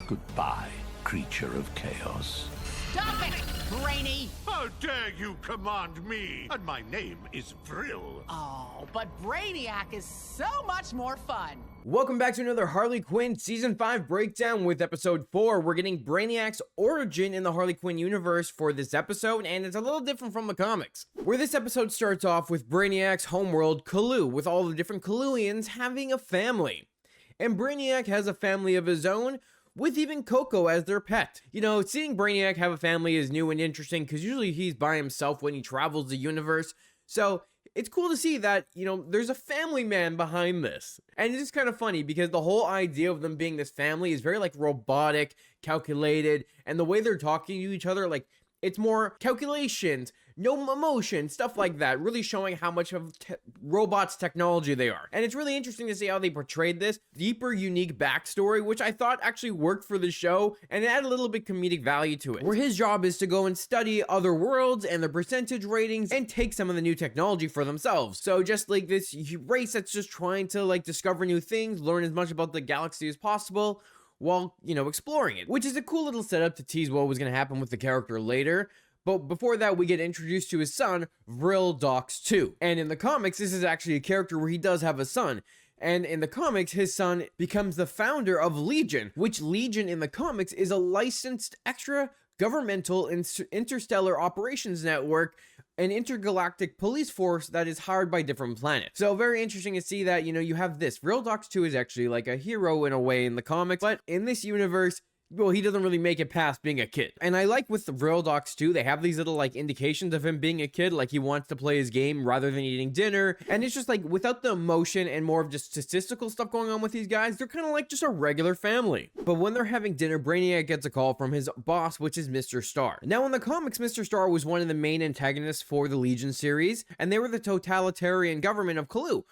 Goodbye, creature of chaos. Stop it, Brainy! How dare you command me? And my name is Vril. Oh, but Brainiac is so much more fun. Welcome back to another Harley Quinn Season 5 breakdown with Episode 4. We're getting Brainiac's origin in the Harley Quinn universe for this episode, and it's a little different from the comics, where this episode starts off with Brainiac's homeworld, Callooh, with all the different Calloohians having a family. And Brainiac has a family of his own, with even Coco as their pet. You know, seeing Brainiac have a family is new and interesting, because usually he's by himself when he travels the universe, so it's cool to see that, you know, there's a family man behind this. And it's just kind of funny because the whole idea of them being this family is very like robotic, calculated, and the way they're talking to each other, like it's more calculations, no emotion, stuff like that, really showing how much of robots technology they are. And it's really interesting to see how they portrayed this deeper, unique backstory, which I thought actually worked for the show, and it added a little bit comedic value to it, where his job is to go and study other worlds and their percentage ratings and take some of the new technology for themselves. So just like this race that's just trying to like discover new things, learn as much about the galaxy as possible, while, you know, exploring it, which is a cool little setup to tease what was going to happen with the character later. But before that, we get introduced to his son, Vril Dox 2. And in the comics, this is actually a character where he does have a son. And in the comics, his son becomes the founder of Legion, which Legion in the comics is a licensed extra governmental interstellar operations network, an intergalactic police force that is hired by different planets. So very interesting to see that, you know, you have this. Vril Dox 2 is actually like a hero in a way in the comics, but in this universe, well, he doesn't really make it past being a kid. And I like with the Vril Dox 2, they have these little like indications of him being a kid, like he wants to play his game rather than eating dinner. And it's just like without the emotion and more of just statistical stuff going on with these guys, they're kind of like just a regular family. But when they're having dinner, Brainiac gets a call from his boss, which is Mr. Star. Now in the comics, Mr. Star was one of the main antagonists for the Legion series, and they were the totalitarian government of Callooh.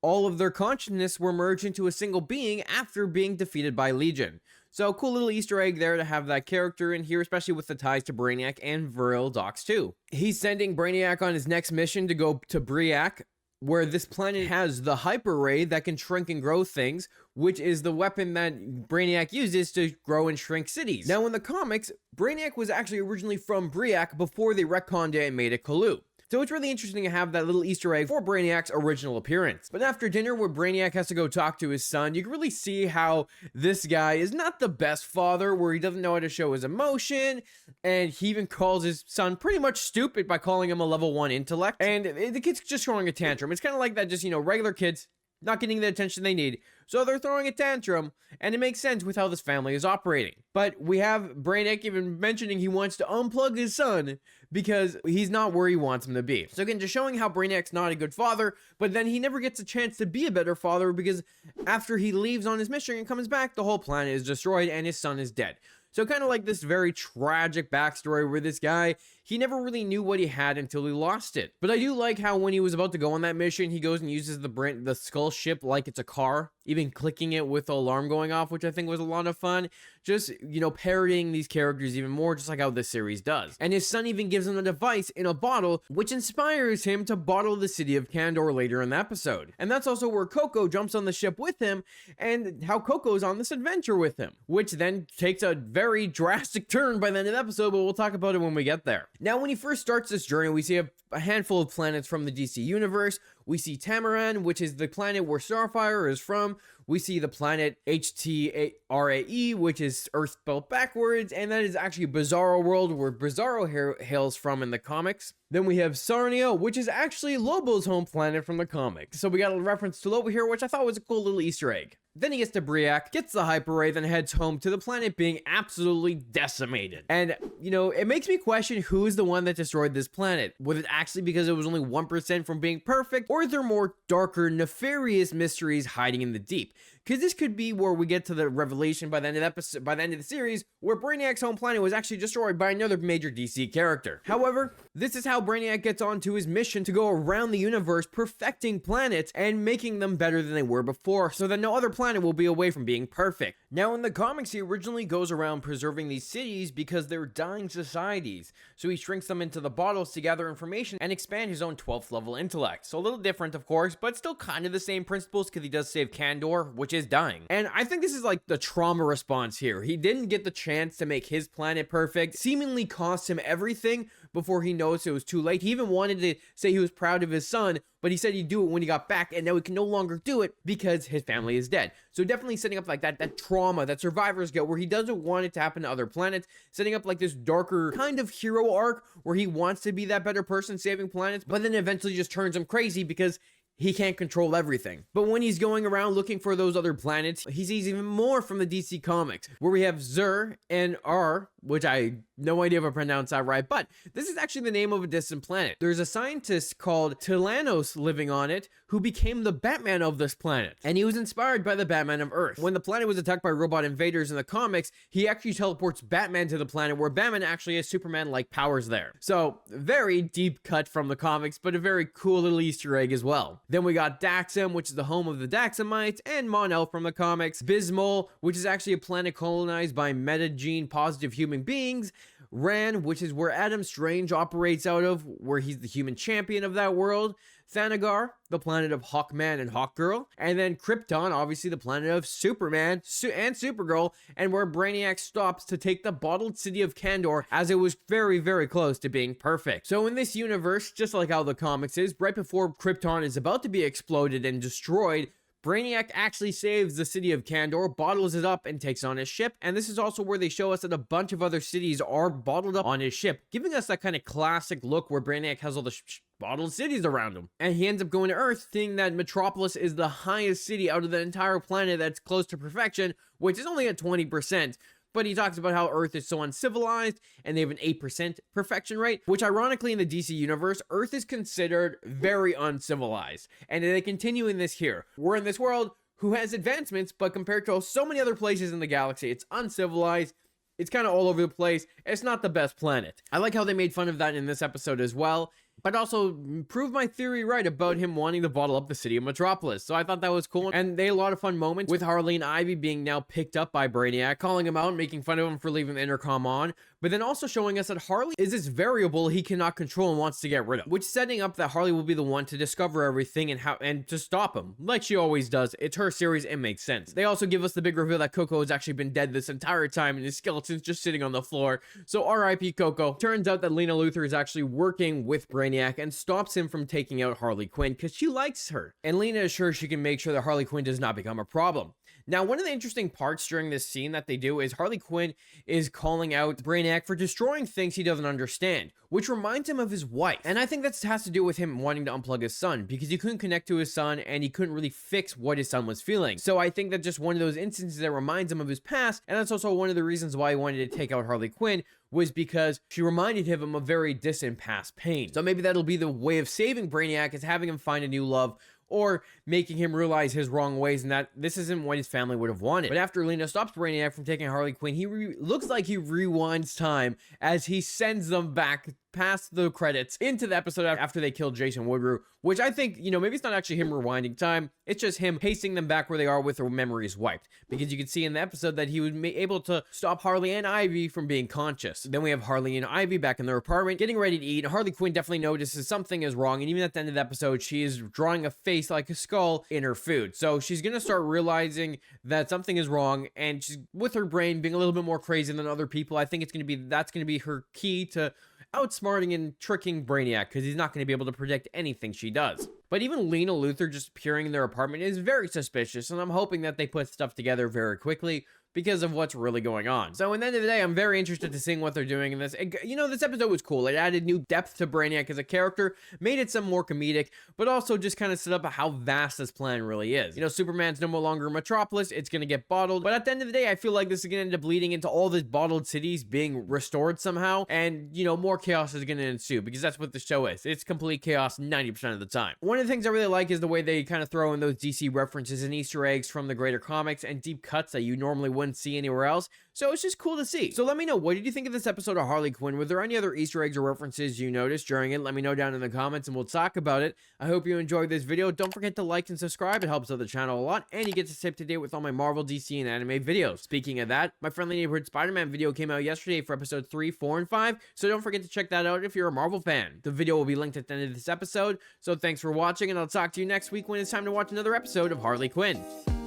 All of their consciousness were merged into a single being after being defeated by Legion. So cool little Easter egg there to have that character in here, especially with the ties to Brainiac and Vril Dox 2. He's sending Brainiac on his next mission to go to Brainiac, where this planet has the hyper ray that can shrink and grow things, which is the weapon that Brainiac uses to grow and shrink cities. Now in the comics, Brainiac was actually originally from Brainiac before they retconned it and made it Callooh. So it's really interesting to have that little Easter egg for Brainiac's original appearance. But after dinner, where Brainiac has to go talk to his son, you can really see how this guy is not the best father, where he doesn't know how to show his emotion, and he even calls his son pretty much stupid by calling him a level 1 intellect. And the kid's just throwing a tantrum. It's kind of like that, just, you know, regular kids not getting the attention they need, so they're throwing a tantrum, and it makes sense with how this family is operating. But we have Brainiac even mentioning he wants to unplug his son because he's not where he wants him to be. So again, just showing how Brainiac's not a good father, but then he never gets a chance to be a better father because after he leaves on his mission and comes back, the whole planet is destroyed and his son is dead. So kind of like this very tragic backstory where this guy, he never really knew what he had until he lost it. But I do like how when he was about to go on that mission, he goes and uses the skull ship like it's a car, even clicking it with the alarm going off, which I think was a lot of fun. Just, you know, parodying these characters even more, just like how this series does. And his son even gives him a device in a bottle, which inspires him to bottle the city of Kandor later in the episode. And that's also where Coco jumps on the ship with him, and how Coco's on this adventure with him, which then takes a very drastic turn by the end of the episode, but we'll talk about it when we get there. Now, when he first starts this journey, we see a handful of planets from the DC universe. We see Tamaran, which is the planet where Starfire is from. We see the planet HTRAE, which is Earth spelled backwards, and that is actually Bizarro World, where Bizarro hails from in the comics. Then we have Sarnia, which is actually Lobo's home planet from the comics. So we got a reference to Lobo here, which I thought was a cool little Easter egg. Then he gets to Brainiac, gets the hyper ray, then heads home to the planet being absolutely decimated. And, you know, it makes me question who is the one that destroyed this planet. Was it actually because it was only 1% from being perfect, or are there more darker, nefarious mysteries hiding in the deep? Because this could be where we get to the revelation by the end of the episode, by the end of the series, where Brainiac's home planet was actually destroyed by another major DC character. However, this is how Brainiac gets onto his mission to go around the universe, perfecting planets and making them better than they were before, so that no other planet will be away from being perfect. Now, in the comics, he originally goes around preserving these cities because they're dying societies, so he shrinks them into the bottles to gather information and expand his own 12th level intellect. So a little different, of course, but still kind of the same principles because he does save Kandor, which is dying. And I think this is like the trauma response here. He didn't get the chance to make his planet perfect, seemingly cost him everything before he noticed it was too late. He even wanted to say he was proud of his son, but he said he'd do it when he got back, and now he can no longer do it because his family is dead. So definitely setting up like that trauma, that survivor's guilt, where he doesn't want it to happen to other planets, setting up like this darker kind of hero arc where he wants to be that better person saving planets, but then eventually just turns him crazy because he can't control everything. But when he's going around looking for those other planets, he sees even more from the DC Comics, where we have Zur and R, which I no idea if I pronounced that right, but this is actually the name of a distant planet. There's a scientist called Tilanos living on it who became the Batman of this planet, and he was inspired by the Batman of Earth. When the planet was attacked by robot invaders in the comics, he actually teleports Batman to the planet, where Batman actually has Superman-like powers there. So, very deep cut from the comics, but a very cool little Easter egg as well. Then we got Daxam, which is the home of the Daxamites, and Mon-El from the comics. Bismol, which is actually a planet colonized by metagene positive human beings. Ran, which is where Adam Strange operates out of, where he's the human champion of that world. Thanagar, the planet of Hawkman and Hawkgirl. And then Krypton, obviously the planet of Superman and Supergirl, and where Brainiac stops to take the bottled city of Kandor, as it was very, very close to being perfect. So in this universe, just like how the comics is, right before Krypton is about to be exploded and destroyed, Brainiac actually saves the city of Kandor, bottles it up, and takes on his ship. And this is also where they show us that a bunch of other cities are bottled up on his ship, giving us that kind of classic look where Brainiac has all the bottled cities around him. And he ends up going to Earth, thinking that Metropolis is the highest city out of the entire planet that's close to perfection, which is only at 20%. But he talks about how Earth is so uncivilized and they have an 8% perfection rate, which ironically in the DC universe, Earth is considered very uncivilized. And they continue in this here. We're in this world who has advancements, but compared to so many other places in the galaxy, it's uncivilized. It's kind of all over the place. It's not the best planet. I like how they made fun of that in this episode as well, but also proved my theory right about him wanting to bottle up the city of Metropolis. So I thought that was cool. And they had a lot of fun moments with Harley and Ivy being now picked up by Brainiac, calling him out, making fun of him for leaving the intercom on, but then also showing us that Harley is this variable he cannot control and wants to get rid of, which setting up that Harley will be the one to discover everything and to stop him, like she always does. It's her series, it makes sense. They also give us the big reveal that Coco has actually been dead this entire time and his skeleton's just sitting on the floor. So R.I.P. Coco. Turns out that Lena Luthor is actually working with Brainiac and stops him from taking out Harley Quinn because she likes her. And Lena is sure she can make sure that Harley Quinn does not become a problem. Now, one of the interesting parts during this scene that they do is Harley Quinn is calling out Brainiac for destroying things he doesn't understand, which reminds him of his wife. And I think that has to do with him wanting to unplug his son because he couldn't connect to his son and he couldn't really fix what his son was feeling. So I think that's just one of those instances that reminds him of his past. And that's also one of the reasons why he wanted to take out Harley Quinn, was because she reminded him of very distant past pain. So maybe that'll be the way of saving Brainiac, is having him find a new love, or making him realize his wrong ways and that this isn't what his family would have wanted. But after Lena stops Brainiac from taking Harley Quinn, he looks like he rewinds time as he sends them back past the credits into the episode after they killed Jason Woodrue, which I think, maybe it's not actually him rewinding time. It's just him pacing them back where they are with their memories wiped. Because you can see in the episode that he was able to stop Harley and Ivy from being conscious. Then we have Harley and Ivy back in their apartment getting ready to eat. Harley Quinn definitely notices something is wrong. And even at the end of the episode, she is drawing a face like a skull in her food. So she's going to start realizing that something is wrong. And she's, with her brain being a little bit more crazy than other people, I think that's going to be her key to outsmarting and tricking Brainiac, because he's not going to be able to predict anything she does. But even Lena Luthor just appearing in their apartment is very suspicious, and I'm hoping that they put stuff together very quickly because of what's really going on. So at the end of the day, I'm very interested to seeing what they're doing in this. This episode was cool. It added new depth to Brainiac as a character, made it some more comedic, but also just kind of set up how vast this plan really is. Superman's no longer in Metropolis. It's going to get bottled. But at the end of the day, I feel like this is going to end up leading into all these bottled cities being restored somehow. And, more chaos is going to ensue, because that's what the show is. It's complete chaos 90% of the time. One of the things I really like is the way they kind of throw in those DC references and Easter eggs from the greater comics and deep cuts that you normally wouldn't wouldn't see anywhere else. So it's just cool to see. So let me know, what did you think of this episode of Harley Quinn? Were there any other Easter eggs or references you noticed during it? Let me know down in the comments and we'll talk about it. I hope you enjoyed this video. Don't forget to like and subscribe. It helps out the channel a lot, and you get to stay up to date with all my Marvel, DC, and anime videos. Speaking of that, my Friendly Neighborhood Spider-Man video came out yesterday for episode 3, 4, and 5, so don't forget to check that out if you're a Marvel fan. The video will be linked at the end of this episode, so thanks for watching, and I'll talk to you next week when it's time to watch another episode of Harley Quinn.